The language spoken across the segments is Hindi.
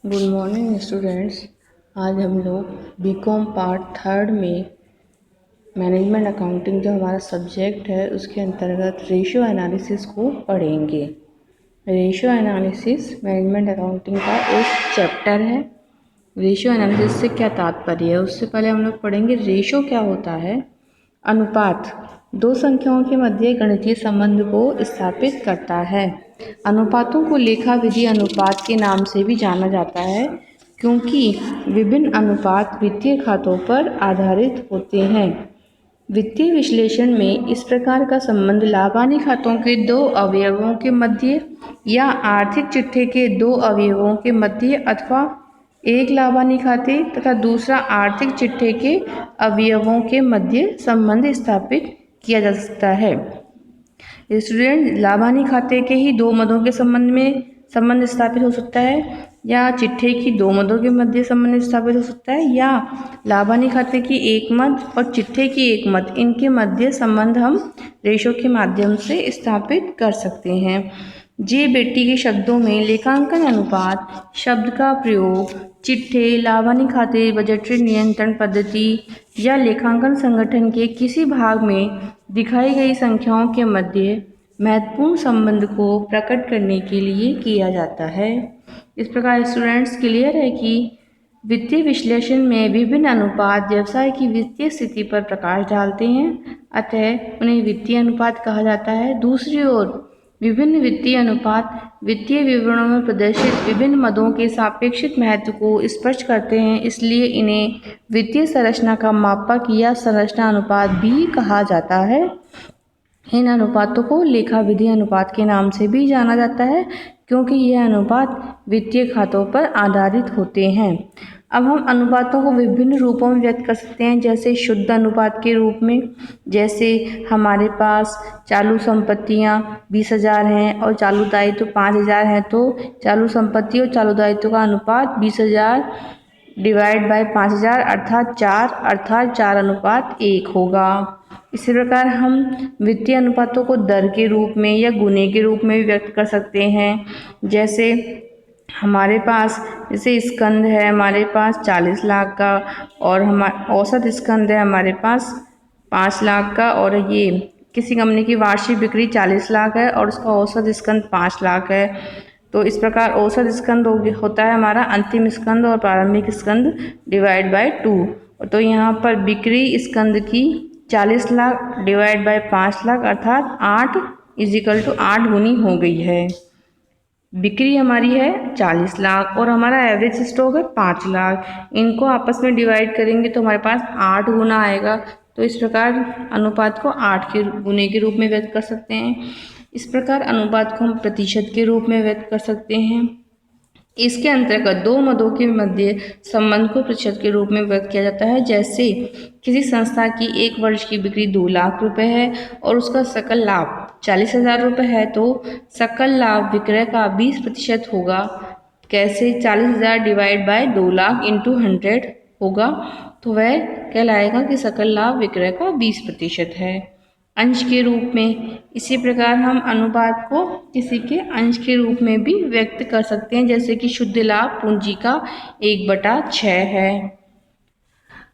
Good morning students. आज हम लोग बीकॉम पार्ट थर्ड में मैनेजमेंट अकाउंटिंग जो हमारा सब्जेक्ट है उसके अंतर्गत रेशियो एनालिसिस को पढ़ेंगे। रेशियो एनालिसिस मैनेजमेंट अकाउंटिंग का एक चैप्टर है। रेशियो एनालिसिस से क्या तात्पर्य है उससे पहले हम लोग पढ़ेंगे रेशियो क्या होता है। अनुपात दो संख्याओं के मध्य गणितीय संबंध को स्थापित करता है। अनुपातों को लेखा विधि अनुपात के नाम से भी जाना जाता है क्योंकि विभिन्न अनुपात वित्तीय खातों पर आधारित होते हैं। वित्तीय विश्लेषण में इस प्रकार का संबंध लाभानी खातों के दो अवयवों के मध्य या आर्थिक चिट्ठे के दो अवयवों के मध्य अथवा एक लाभानी खाते तथा दूसरा आर्थिक चिट्ठे के अवयवों के मध्य संबंध स्थापित किया जा सकता है। स्टूडेंट, लाभानी खाते के ही दो मदों के संबंध स्थापित हो सकता है या चिट्ठे की दो मदों के मध्य संबंध स्थापित हो सकता है या लाभानी खाते की एक मद और चिट्ठे की एक मद, इनके मध्य संबंध हम रेशो के माध्यम से स्थापित कर सकते हैं। जे बेटी के शब्दों में लेखांकन अनुपात शब्द का प्रयोग चिट्ठे, लाभानी खाते, बजटरी नियंत्रण पद्धति या लेखांकन संगठन के किसी भाग में दिखाई गई संख्याओं के मध्य महत्वपूर्ण संबंध को प्रकट करने के लिए किया जाता है। इस प्रकार स्टूडेंट्स क्लियर है कि वित्तीय विश्लेषण में विभिन्न अनुपात व्यवसाय की वित्तीय स्थिति पर प्रकाश डालते हैं, अतः उन्हें वित्तीय अनुपात कहा जाता है। दूसरी ओर विभिन्न वित्तीय अनुपात वित्तीय विवरणों में प्रदर्शित विभिन्न मदों के सापेक्षिक महत्व को स्पष्ट करते हैं, इसलिए इन्हें वित्तीय संरचना का मापक या संरचना अनुपात भी कहा जाता है। इन अनुपातों को लेखा विधि अनुपात के नाम से भी जाना जाता है क्योंकि यह अनुपात वित्तीय खातों पर आधारित होते हैं। अब हम अनुपातों को विभिन्न रूपों में व्यक्त कर सकते हैं, जैसे शुद्ध अनुपात के रूप में, जैसे हमारे पास चालू संपत्तियां 20,000 हैं और चालू दायित्व 5,000 हैं, तो चालू संपत्ति और चालू दायित्व का अनुपात 20,000 डिवाइड बाय 5,000 अर्थात 4:1 होगा। इसी प्रकार हम वित्तीय अनुपातों को दर के रूप में या गुने के रूप में भी व्यक्त कर सकते हैं, जैसे हमारे पास स्कंद है हमारे पास 40 लाख का और औसत स्कंद है हमारे पास 5 लाख का, और ये किसी कंपनी की वार्षिक बिक्री 40 लाख है और उसका औसत स्कंद 5 लाख है। तो इस प्रकार औसत स्कंद होता है हमारा अंतिम स्कंद और प्रारंभिक स्कंद डिवाइड बाय 2। तो यहाँ पर बिक्री स्कंद की 40 लाख डिवाइड बाय 5 लाख अर्थात 8 गुनी हो गई है। बिक्री हमारी है 40 लाख और हमारा एवरेज स्टॉक है 5 लाख, इनको आपस में डिवाइड करेंगे तो हमारे पास 8 गुना आएगा। तो इस प्रकार अनुपात को 8 के गुने के रूप में व्यक्त कर सकते हैं। इस प्रकार अनुपात को हम प्रतिशत के रूप में व्यक्त कर सकते हैं। इसके अंतर्गत दो मदों के मध्य संबंध को प्रतिशत के रूप में व्यक्त किया जाता है, जैसे किसी संस्था की एक वर्ष की बिक्री 2 लाख रुपए है और उसका सकल लाभ 40,000 रुपये है, तो सकल लाभ विक्रय का 20% होगा। कैसे? 40,000 डिवाइड बाय 2 लाख इंटू 100 होगा, तो वह कहलाएगा कि सकल लाभ विक्रय का 20% है अंश के रूप में। इसी प्रकार हम अनुपात को किसी के अंश के रूप में भी व्यक्त कर सकते हैं, जैसे कि शुद्ध लाभ पूंजी का 1/6 है।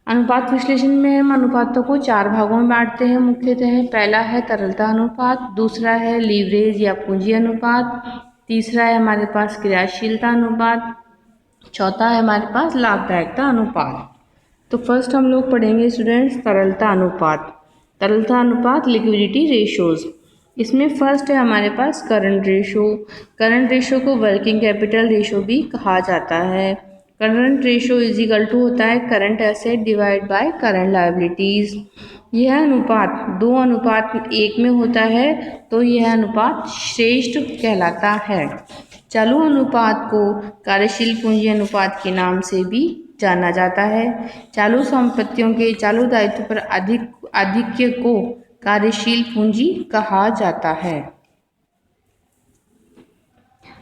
अनुपात विश्लेषण में हम अनुपातों को 4 भागों में बांटते हैं मुख्यतः। पहला है तरलता अनुपात, दूसरा है लीवरेज या पूंजी अनुपात, तीसरा है हमारे पास क्रियाशीलता अनुपात, चौथा है हमारे पास लाभदायकता अनुपात। तो फर्स्ट हम लोग पढ़ेंगे स्टूडेंट्स तरलता अनुपात। तरलता अनुपात लिक्विडिटी रेशोज। इसमें फर्स्ट है हमारे पास करंट रेशो। करंट रेशो को वर्किंग कैपिटल रेशो भी कहा जाता है। Current ratio is equal to होता है current asset divide by current liabilities. यह अनुपात 2:1 में होता है, तो यह अनुपात श्रेष्ठ कहलाता है। चालू अनुपात को कार्यशील पूंजी अनुपात के नाम से भी जाना जाता है। चालू संपत्तियों के चालू दायित्व पर आधिक्य को कार्यशील पूंजी कहा जाता है।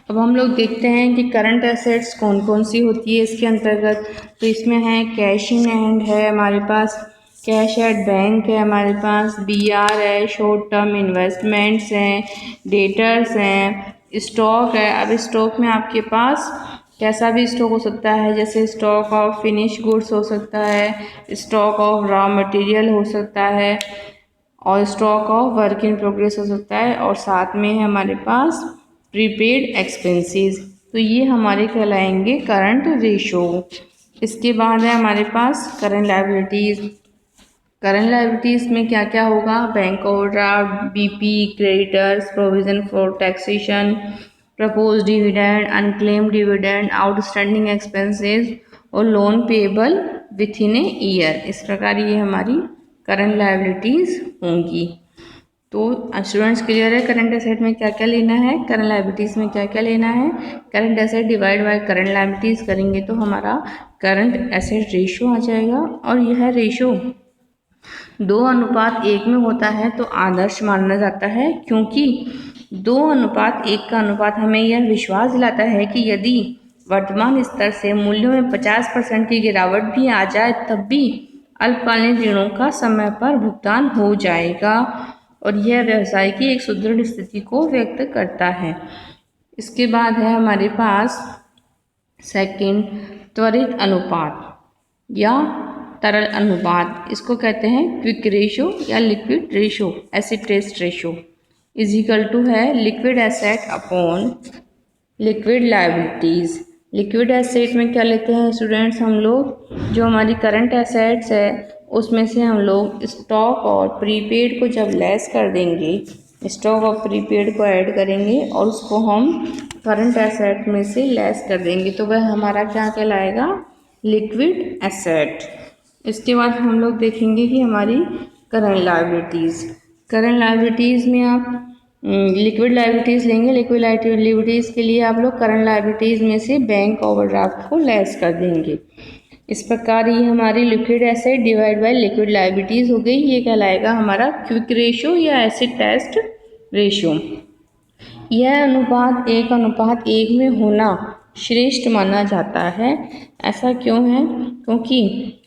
अब हम लोग देखते हैं कि करंट एसेट्स कौन कौन सी होती है इसके अंतर्गत। तो इसमें है कैश इन हैंड है हमारे पास, कैश एट बैंक है हमारे पास, BR है, शॉर्ट टर्म इन्वेस्टमेंट्स हैं, डेटर्स हैं, स्टॉक है। अब स्टॉक में आपके पास कैसा भी स्टॉक हो सकता है, जैसे स्टॉक ऑफ फिनिश गुड्स हो सकता है, स्टॉक ऑफ रॉ मटेरियल हो सकता है और stock of work in progress हो सकता है, और साथ में है हमारे पास प्रीपेड एक्सपेंसेस। तो ये हमारे कहलाएंगे करंट रेशो। इसके बाद है हमारे पास करंट लायबिलिटीज़। करंट लायबिलिटीज़ में क्या क्या होगा, bank overdraft, BP, creditors, provision for taxation, propose dividend, unclaim dividend, outstanding expenses और loan payable within a year. इस प्रकार ये हमारी करंट लायबिलिटीज़ होंगी। तो स्टूडेंट्स क्लियर है करंट एसेट में क्या क्या लेना है, करंट लायबिलिटीज़ में क्या क्या लेना है। Current asset divide by current liabilities करेंगे तो हमारा करंट एसेट रेशो आ जाएगा, और यह रेशो 2:1 में होता है तो आदर्श माना जाता है, क्योंकि 2:1 का अनुपात हमें यह विश्वास दिलाता है कि यदि वर्तमान स्तर से मूल्यों में 50% की गिरावट भी आ जाए तब भी अल्पकालीन ऋणों का समय पर भुगतान हो जाएगा, और यह व्यवसाय की एक सुदृढ़ स्थिति को व्यक्त करता है। इसके बाद है हमारे पास सेकंड, त्वरित अनुपात या तरल अनुपात। इसको कहते हैं क्विक रेशो या liquid ratio, acid test ratio is equal to है liquid asset upon liquid liabilities. Liquid asset में क्या लेते हैं स्टूडेंट्स हम लोग, जो हमारी करंट एसेट्स है उसमें से हम लोग स्टॉक और प्रीपेड को जब लेस कर देंगे, स्टॉक और प्रीपेड को ऐड करेंगे और उसको हम करंट एसेट में से लेस कर देंगे, तो वह हमारा क्या कहलाएगा, लिक्विड एसेट। इसके बाद हम लोग देखेंगे कि हमारी करंट लायबिलिटीज़। करंट लायबिलिटीज़ में आप लिक्विड लायबिलिटीज़ लेंगे। लिक्विड लायबिलिटीज़ के लिए आप लोग करंट लायबिलिटीज़ में से बैंक ओवरड्राफ्ट को लेस कर देंगे। इस प्रकार ये हमारी liquid asset divide by liquid liabilities हो गई। ये कहलाएगा हमारा क्विक रेशो या एसिड टेस्ट रेशो। यह अनुपात 1:1 में होना श्रेष्ठ माना जाता है। ऐसा क्यों है, क्योंकि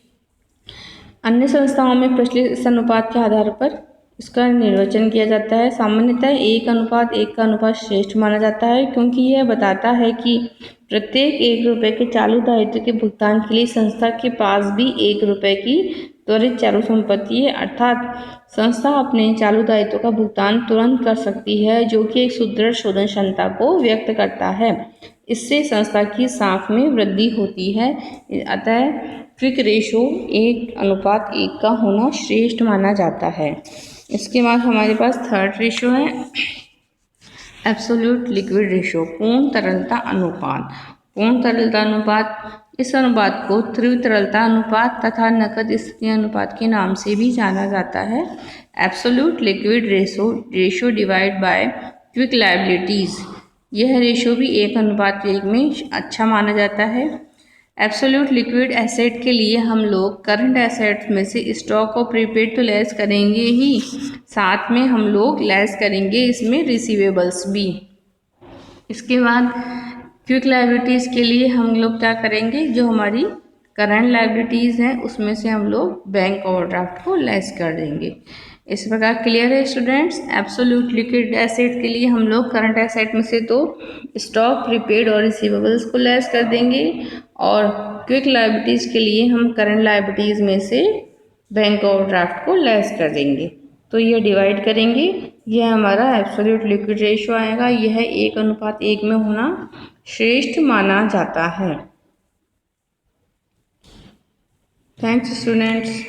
अन्य संस्थाओं में प्रचलित इस अनुपात के आधार पर इसका निर्वचन किया जाता है। सामान्यतः 1:1 का अनुपात श्रेष्ठ माना जाता है, क्योंकि यह बताता है कि प्रत्येक 1 रुपये के चालू दायित्व के भुगतान के लिए संस्था के पास भी 1 रुपये की त्वरित चालू संपत्ति है, अर्थात संस्था अपने चालू दायित्व का भुगतान तुरंत कर सकती है, जो कि एक सुदृढ़ शोधन क्षमता को व्यक्त करता है। इससे संस्था की साख में वृद्धि होती है। अतः क्विक रेशो 1:1 का होना श्रेष्ठ माना जाता है। इसके बाद हमारे पास थर्ड रेशो है एब्सोल्यूट लिक्विड रेशो, पूर्ण तरलता अनुपात। पूर्ण तरलता अनुपात, इस अनुपात को तीव्र तरलता अनुपात तथा नकद स्थिति अनुपात के नाम से भी जाना जाता है। Absolute liquid ratio divide by quick liabilities, यह रेशो भी 1:1 में अच्छा माना जाता है। एब्सोल्यूट लिक्विड एसेट के लिए हम लोग करंट एसेट्स में से स्टॉक और प्रीपेड तो लेस करेंगे ही, साथ में हम लोग लेस करेंगे इसमें रिसीवेबल्स भी। इसके बाद क्विक लायबिलिटीज़ के लिए हम लोग क्या करेंगे, जो हमारी करंट लायबिलिटीज़ हैं उसमें से हम लोग बैंक ओवरड्राफ्ट को लेस कर देंगे। इस प्रकार क्लियर है स्टूडेंट्स। एब्सोल्यूट लिक्विड एसेट के लिए हम लोग करंट एसेट में से तो स्टॉक, प्रीपेड और रिसीवेबल्स को लेस कर देंगे, और क्विक लायबिलिटीज़ के लिए हम करंट लायबिलिटीज़ में से बैंक ओवरड्राफ्ट को लेस कर देंगे। तो ये डिवाइड करेंगे, यह हमारा एब्सोल्यूट लिक्विड रेशो आएगा। यह 1:1 में होना श्रेष्ठ माना जाता है। Thanks students.